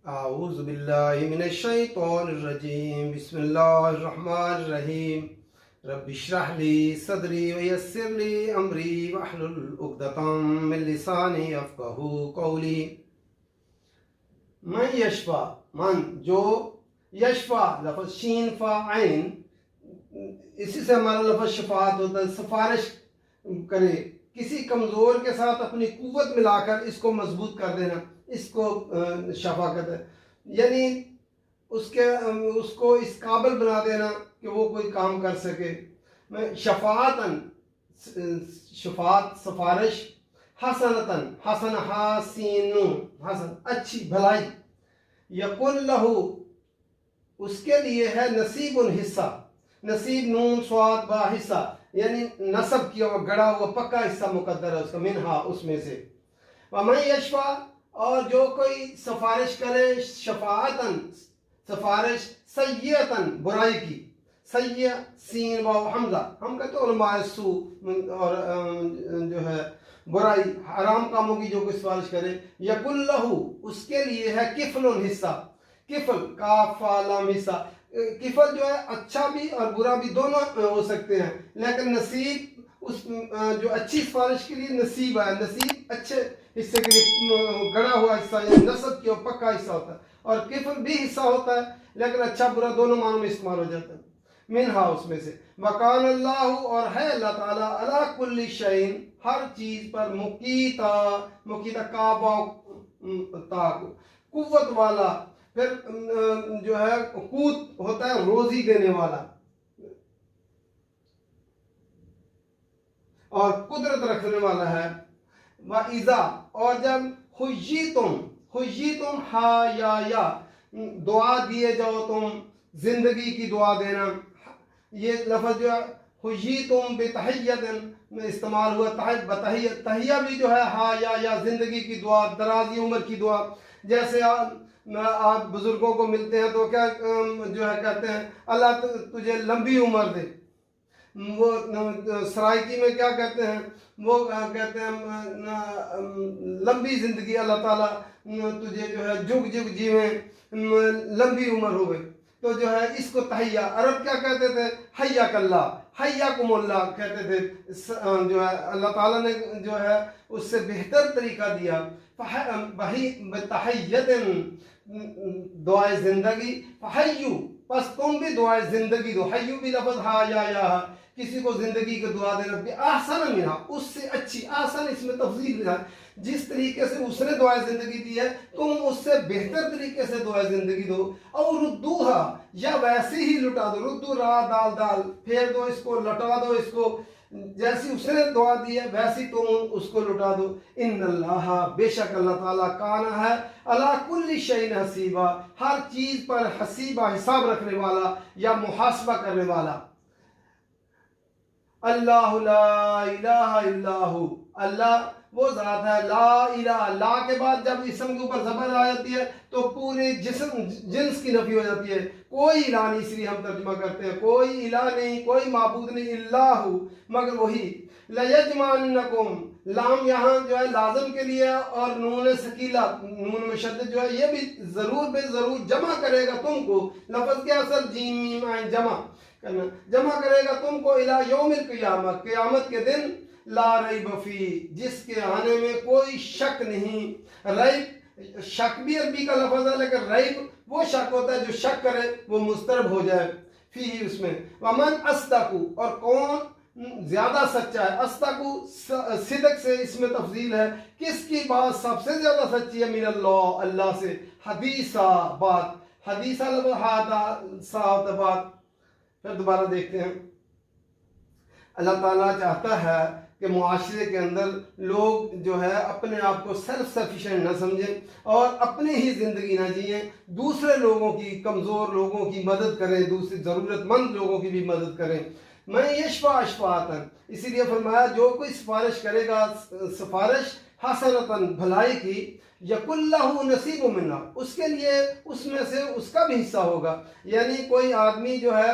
اعوذ باللہ من الشیطان الرجیم بسم اللہ الرحمن الرحیم رب اشرح لی صدری ویسر لی امری واحلل عقدۃ من لسانی یفقہوا قولی۔ من یشفع، من جو، یشفع لفظ شین فا عین، اسی سے ہمارا لفظ شفاعت ہوتا ہے، سفارش کرے کسی کمزور کے ساتھ اپنی قوت ملا کر اس کو مضبوط کر دینا، اس کو شفا کہتے ہیں، یعنی اس کو اس قابل بنا دینا کہ وہ کوئی کام کر سکے۔ شفاعتاً، شفاعت سفارش، حسنتاً، حسن حسین حسن اچھی بھلائی، یقول لہو اس کے لیے ہے نصیب حصہ، نصیب نون صاد با حصہ، یعنی نصب کیا ہوا گڑا ہوا پکا حصہ مقدر ہے اس کا، منہا اس میں سے۔ ومن یشفع، اور جو کوئی سفارش کرے، شفاعتاً سفارش، سیئتاً برائی کی، سیئ سین واو حمزہ، ہم کہتے ہیں علماء سوء، اور جو ہے برائی حرام کاموں کی جو کوئی سفارش کرے، یقول لہو اس کے لیے ہے کفل حصہ، کفل کاف فا لام حصہ، کفل جو ہے اچھا بھی اور برا بھی دونوں ہو سکتے ہیں، لیکن نصیب اس جو اچھی سفارش کے لیے نصیب ہے، نصیب اچھے حصے کے لیے گڑا ہوا حصہ، یعنی نصب کیا پکا حصہ ہوتا ہے، اور کفل بھی حصہ ہوتا ہے لیکن اچھا برا دونوں معنوں میں استعمال ہو جاتا ہے، منہا اس میں سے۔ وکان اللہ، اور ہے اللہ تعالیٰ، علی کل شیء ہر چیز پر، مقیتا، مقیتا کعبہ تاک قوت والا، پھر جو ہے قوت ہوتا ہے روزی دینے والا اور قدرت رکھنے والا ہے۔ وَإِذَا، اور جب حییتم ہا دعا دیے جاؤ تم، زندگی کی دعا دینا، یہ لفظ جو ہے حییتم بتحیۃ میں استعمال ہوا، بتحیۃ، تحیہ بھی جو ہے ہا یا زندگی کی دعا، درازی عمر کی دعا، جیسے آپ بزرگوں کو ملتے ہیں تو کیا جو ہے کہتے ہیں اللہ تجھے لمبی عمر دے، وہ سرائکی میں کیا کہتے ہیں، وہ کہتے ہیں لمبی زندگی اللہ تعالیٰ تجھے جو ہے جگ جگ جیویں، لمبی عمر ہوئے، تو جو ہے اس کو تحیہ، عرب کیا کہتے تھے، حیاک اللہ، حیاکم اللہ کہتے تھے، جو ہے اللہ تعالیٰ نے جو ہے اس سے بہتر طریقہ دیا، بتحیۃ دعائے زندگی، فحیو پس تم بھی دعائے زندگی دو، حیو بھی لفظ ہا یا کسی کو زندگی کی دعا دینا، احسن منہا اس سے اچھی، احسن اس میں تفضیل ہے، جس طریقے سے اس نے دعائے زندگی دی ہے تم اس سے بہتر طریقے سے دعائے زندگی دو، اور ردوہا یا ویسے ہی لٹا دو، ردو را دال دال پھیر دو اس کو، لٹا دو اس کو، جیسی اس نے دعا دی ہے ویسی تم اس کو لٹا دو۔ ان اللہ، بے شک اللہ تعالیٰ، کانا ہے، علی کل شیء حسیبا ہر چیز پر حسیبہ حساب رکھنے والا یا محاسبہ کرنے والا۔ اللہ لا الہ الا ہو، اللہ وہ ذات ہے، لا الہ، لا کے بعد جب اسم کے اوپر زبر آ جاتی ہے تو پورے جنس کی نفی ہو جاتی ہے، کوئی الہ نہیں، اس لیے ہم ترجمہ کرتے ہیں کوئی الہ نہیں، کوئی معبود نہیں، اللہ مگر وہی۔ لیجمعنکم، لام یہاں جو ہے لازم کے لیے، اور نون ثقیلہ، نون مشدد جو ہے یہ بھی ضرور بے ضرور جمع کرے گا تم کو، لفظ کے اصل جیم میم عین جمع کرے گا تم کو، الی یوم القیامہ، قیامت کے دن، لا ریب فی، جس کے آنے میں کوئی شک نہیں۔ ریب شک بھی عربی کا لفظ ہے، لیکن ریب وہ شک ہوتا ہے جو شک کرے وہ مضطرب ہو جائے، فی اس میں۔ ومن اصدق، اور کون زیادہ سچا ہے، اصدق صدق سے اس میں تفضیل ہے، کس کی بات سب سے زیادہ سچی ہے، من اللہ، اللہ سے، حدیثہ بات، حدیثہ لفظ حادثہ بات۔ پھر دوبارہ دیکھتے ہیں، اللہ تعالیٰ چاہتا ہے کہ معاشرے کے اندر لوگ جو ہے اپنے آپ کو سیلف سفیشینٹ نہ سمجھیں اور اپنی ہی زندگی نہ جئیں، دوسرے لوگوں کی، کمزور لوگوں کی مدد کریں، دوسرے ضرورت مند لوگوں کی بھی مدد کریں۔ میں یشفع شفاعتاً، اسی لیے فرمایا جو کوئی سفارش کرے گا سفارش، حسنتاً بھلائی کی، یقول لہ نصیب منہا اس کے لیے اس میں سے اس کا بھی حصہ ہوگا، یعنی کوئی آدمی جو ہے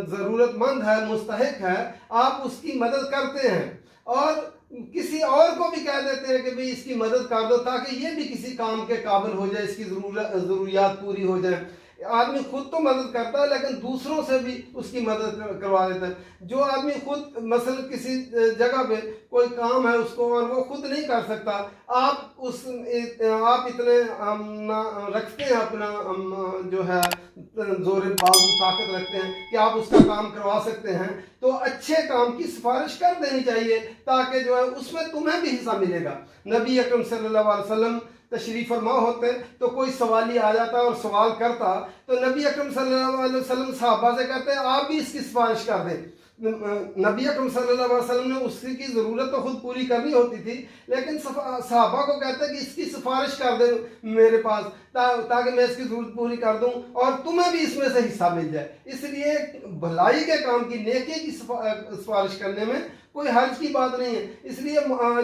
ضرورت مند ہے، مستحق ہے، آپ اس کی مدد کرتے ہیں اور کسی اور کو بھی کہہ دیتے ہیں کہ بھئی اس کی مدد کر دو تاکہ یہ بھی کسی کام کے قابل ہو جائے، اس کی ضروریات پوری ہو جائیں۔ آدمی خود تو مدد کرتا ہے لیکن دوسروں سے بھی اس کی مدد کروا دیتا ہے۔ جو آدمی خود مثلا کسی جگہ پہ کوئی کام ہے اس کو اور وہ خود نہیں کر سکتا، آپ اتنے رکھتے ہیں اپنا جو ہے زور بازو طاقت رکھتے ہیں کہ آپ اس کا کام کروا سکتے ہیں، تو اچھے کام کی سفارش کر دینی چاہیے تاکہ جو ہے اس میں تمہیں بھی حصہ ملے گا۔ نبی اکرم صلی اللہ علیہ وسلم تشریف فرما ہوتے تو کوئی سوالی آ جاتا اور سوال کرتا تو نبی اکرم صلی اللہ علیہ وسلم صحابہ سے کہتے آپ بھی اس کی سفارش کر دیں۔ نبی اکرم صلی اللہ علیہ وسلم نے اس کی ضرورت تو خود پوری کرنی ہوتی تھی، لیکن صحابہ کو کہتے کہ اس کی سفارش کر دیں میرے پاس تاکہ میں اس کی ضرورت پوری کر دوں اور تمہیں بھی اس میں سے حصہ مل جائے۔ اس لیے بھلائی کے کام کی، نیکی کی سفارش کرنے میں کوئی حرج کی بات نہیں ہے۔ اس لیے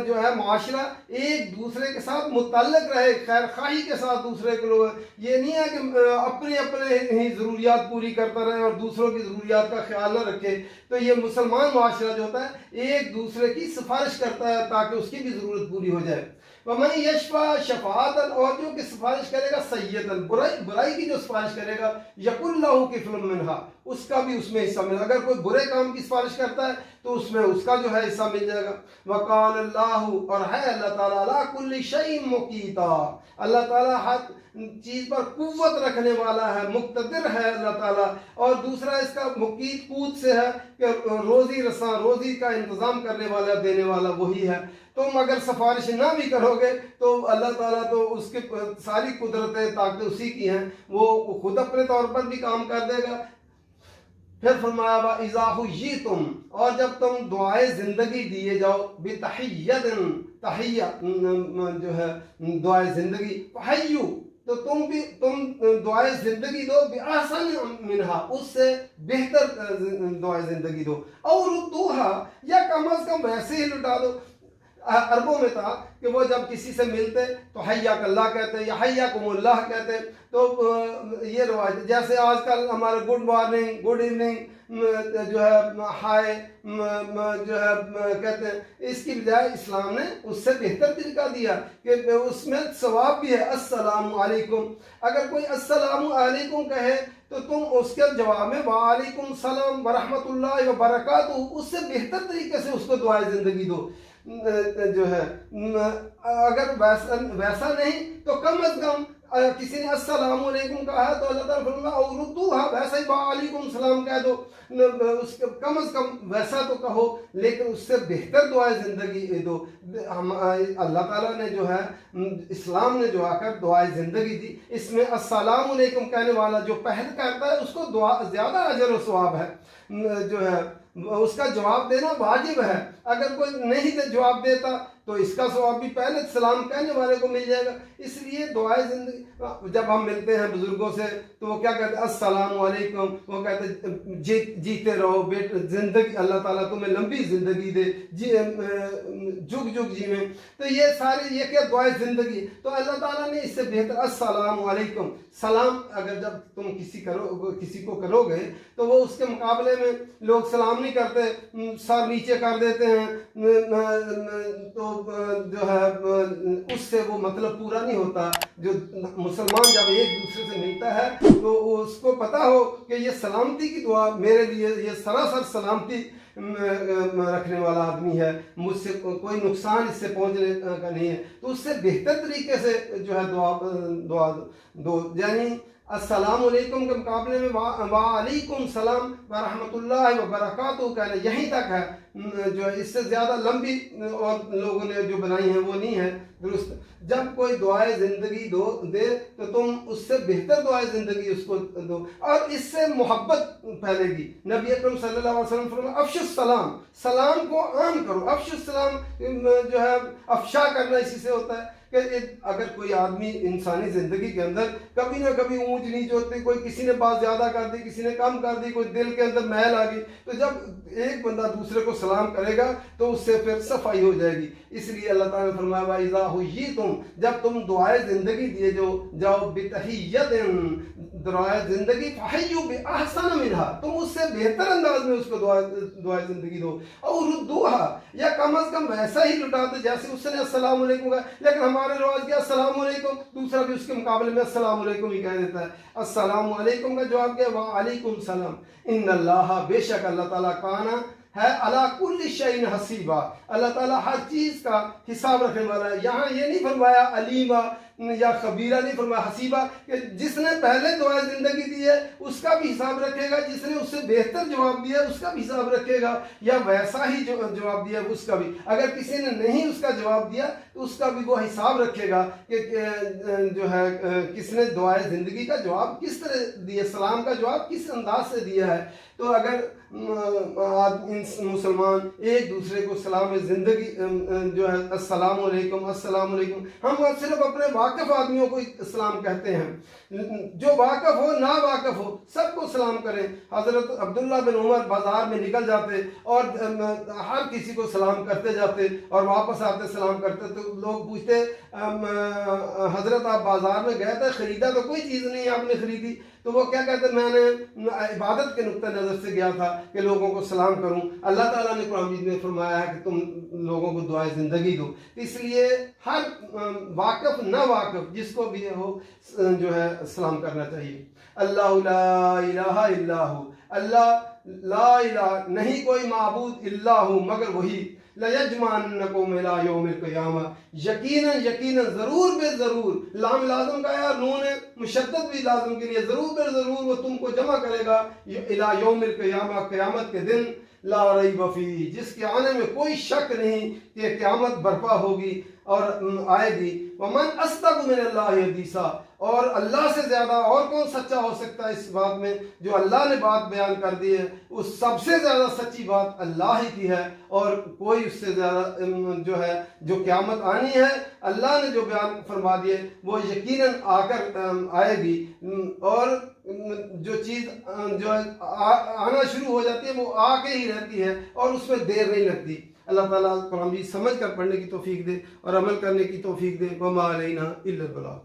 جو ہے معاشرہ ایک دوسرے کے ساتھ متعلق رہے، خیر خواہی کے ساتھ دوسرے کے لوگ، یہ نہیں ہے کہ اپنے ہی ضروریات پوری کرتا رہے اور دوسروں کی ضروریات کا خیال نہ رکھے۔ تو یہ مسلمان معاشرہ جو ہوتا ہے ایک دوسرے کی سفارش کرتا ہے تاکہ اس کی بھی ضرورت پوری ہو جائے۔ وَمَن يَشْفَعْ شَفَاعَةً، اور جو کہ سفارش کرے گا سیئۃً، برائی کی جو سفارش کرے گا، یَكُن لَهُ كِفْلٌ مِنْهَا، اس کا بھی اس میں حصہ ملے گا۔ اگر کوئی برے کام کی سفارش کرتا ہے تو اس میں اس کا جو ہے حصہ مل جائے گا۔ وَقَالَ اللَّهُ، اور ہے اللہ تعالیٰ، عَلَىٰ كُلِّ شَيْءٍ مُقِيتًا، اللہ تعالیٰ ہر چیز پر قوت رکھنے والا ہے، مقتدر ہے اللہ تعالیٰ۔ اور دوسرا اس کا مقیت قوت سے ہے کہ روزی رساں، روزی کا انتظام کرنے والا، دینے والا وہی ہے۔ تم اگر سفارش نہ بھی کرو گے تو اللہ تعالیٰ تو اس کی ساری قدرتیں طاقتیں اسی کی ہیں، وہ خود اپنے طور پر بھی کام کر دے گا۔ پھر فرمایا وَإِذَا حُيِّيتُمْ، اور جب تم دعائے زندگی دیے جاؤ، بِتَحِيَّةٍ، تحیہ جو ہے دعائے زندگی، فَحَيُّوا، تو تم دعائے زندگی دو، بِأَحْسَنِ مِنْهَا، اس سے بہتر دعائے زندگی دو، اور ردوها، یا کم از کم ویسے ہی لٹا دو۔ عربوں میں تھا کہ وہ جب کسی سے ملتے تو حیاک اللہ کہتے یا حیاکم اللہ کہتے، تو یہ روایت جیسے آج کل ہمارے گڈ مارننگ، گڈ ایوننگ جو ہے ہائے جو ہے کہتے ہیں، اس کی بجائے اسلام نے اس سے بہتر طریقہ دیا کہ اس میں ثواب بھی ہے، السلام علیکم۔ اگر کوئی السلام علیکم کہے تو تم اس کے جواب میں وعلیکم السلام ورحمۃ اللہ وبرکاتہ، اس سے بہتر طریقے سے اس کو دعائے زندگی دو جو ہے۔ اگر ویسا نہیں تو کم از کم کسی نے السلام علیکم کہا ہے تو اللہ تعالیٰ فرمایا اور ردوها، ویسا ہی وعلیکم السلام کہہ دو، اس کے کم از کم ویسا تو کہو لیکن اس سے بہتر دعائے زندگی دو۔ اللہ تعالیٰ نے جو ہے اسلام نے جو آ کر دعائے زندگی دی، اس میں السلام علیکم کہنے والا جو پہل کرتا ہے اس کو زیادہ اجر و ثواب ہے، جو ہے اس کا جواب دینا واجب ہے۔ اگر کوئی نہیں جواب دیتا تو اس کا ثواب بھی پہلے سلام کہنے والے کو مل جائے گا۔ اس لیے دعائے زندگی، جب ہم ملتے ہیں بزرگوں سے تو وہ کیا کہتے ہیں السلام علیکم، وہ کہتے ہیں جیتے رہو بیٹے، زندگی اللہ تعالیٰ تمہیں لمبی زندگی دے، جگ جگ جیویں۔ تو یہ سارے یہ کیا دعائے زندگی، تو اللہ تعالیٰ نے اس سے بہتر السلام علیکم، سلام اگر جب تم کسی کو کرو گے تو وہ اس کے مقابلے میں لوگ سلام نہیں کرتے، سر نیچے کر دیتے ہیں، تو جو ہے اس سے وہ مطلب پورا نہیں ہوتا۔ جو مسلمان جب ایک دوسرے سے ملتا ہے تو اس کو پتا ہو کہ یہ سلامتی کی دعا میرے لیے، یہ سراسر سلامتی رکھنے والا آدمی ہے، مجھ سے کوئی نقصان اس سے پہنچنے کا نہیں ہے، تو اس سے بہتر طریقے سے جو ہے دعا دو۔ یعنی السلام علیکم کے مقابلے میں وعلیکم السلام ورحمۃ اللہ وبرکاتہ کہنا یہیں تک ہے، جو ہے اس سے زیادہ لمبی اور لوگوں نے جو بنائی ہیں وہ نہیں ہے درست۔ جب کوئی دعائے زندگی دے تو تم اس سے بہتر دعائے زندگی اس کو دو، اور اس سے محبت پھیلے گی۔ نبی اکرم صلی اللہ علیہ وسلم فرمایا افشوا السلام، سلام کو عام کرو، افشوا السلام جو ہے افشا کرنا اسی سے ہوتا ہے کہ اگر کوئی آدمی انسانی زندگی کے اندر کبھی نہ کبھی اونچ نیچ ہوتی، کوئی کسی نے بات زیادہ کر دی، کسی نے کم کر دی، کوئی دل کے اندر میل آ گئی، تو جب ایک بندہ دوسرے کو سلام کرے گا تو اس سے پھر صفائی ہو جائے گی. اس لیے اللہ تعالیٰ نے فرمایا وَإِذَا حُيِّيتُمْ، جب تم دعائے زندگی دیے جاؤ بِتَحِيَّةٍ، دعائے زندگی فَحَيُّوا بِأَحْسَنَ مِنْهَا، تم اس سے بہتر انداز میں اس کو دعائے زندگی دو، اور ردوها، یا کم از کم ویسا ہی لٹا دو جیسے اس نے السلام علیکم کہا. لیکن ہمارے رواج کیا، السلام علیکم، دوسرا بھی اس کے مقابلے میں السلام علیکم ہی کہہ دیتا ہے. السلام علیکم کا جواب کیا، وعلیکم السلام. ان اللہ، بے شک اللہ تعالیٰ کانا ہے، علی کل شیء حسیبا، اللہ تعالیٰ ہر چیز کا حساب رکھنے والا ہے. یہاں یہ نہیں فرمایا علیمہ یا خبیرہ، نہیں فرمایا حسیبہ، کہ جس نے پہلے دعائے زندگی دی ہے اس کا بھی حساب رکھے گا، جس نے اس سے بہتر جواب دیا ہے اس کا بھی حساب رکھے گا، یا ویسا ہی جو جواب دیا ہے اس کا بھی. اگر کسی نے نہیں اس کا جواب دیا تو اس کا بھی وہ حساب رکھے گا کہ جو ہے کس نے دعائے زندگی کا جواب کس طرح دیا، سلام کا جواب کس انداز سے دیا ہے. تو اگر مسلمان ایک دوسرے کو سلام زندگی جو ہے السلام علیکم السلام علیکم، ہم صرف اپنے واقف آدمیوں کو سلام کہتے ہیں، جو واقف ہو نا واقف ہو سب کو سلام کریں. حضرت عبداللہ بن عمر بازار میں نکل جاتے اور ہر کسی کو سلام کرتے جاتے اور واپس آتے سلام کرتے، تو لوگ پوچھتے حضرت آپ بازار میں گئے تھے، خریدا تو کوئی چیز نہیں آپ نے خریدی؟ تو وہ کیا کہتے، میں نے عبادت کے نقطہ نظر سے گیا تھا کہ لوگوں کو سلام کروں. اللہ تعالیٰ نے قرآن مجید میں فرمایا ہے کہ تم لوگوں کو دعائے زندگی دو. اس لیے ہر واقف نہ واقف جس کو بھی ہو جو ہے سلام کرنا چاہیے. اللہ لا الہ الا ہو، اللہ لا الہ، نہیں کوئی معبود الا ہو مگر وہی. لَيَجْمَعَنَّكُمْ إِلَىٰ يَوْمِ الْقِيَامَةِ، یقیناً ضرور بے ضرور، لام لازم کا ہے، نون مشدد بھی لازم کے لیے، ضرور بے ضرور وہ تم کو جمع کرے گا إِلَىٰ يَوْمِ الْقِيَامَةِ، قیامت کے دن. لا ریب فیہ، جس کے آنے میں کوئی شک نہیں کہ قیامت برپا ہوگی اور آئے گی. وَمَنْ أَصْدَقُ مِنَ اللَّهِ حَدِيثًا، اور اللہ سے زیادہ اور کون سچا ہو سکتا ہے اس بات میں، جو اللہ نے بات بیان کر دی ہے اس سب سے زیادہ سچی بات اللہ ہی کی ہے، اور کوئی اس سے زیادہ جو ہے جو قیامت آنی ہے اللہ نے جو بیان فرما دیے وہ یقیناً آ کر آئے گی. اور جو چیز جو ہے آنا شروع ہو جاتی ہے وہ آ کے ہی رہتی ہے اور اس میں دیر نہیں لگتی. اللہ تعالیٰ قرآن مجید سمجھ کر پڑھنے کی توفیق دے اور عمل کرنے کی توفیق دے. وما علینا الا البلاغ.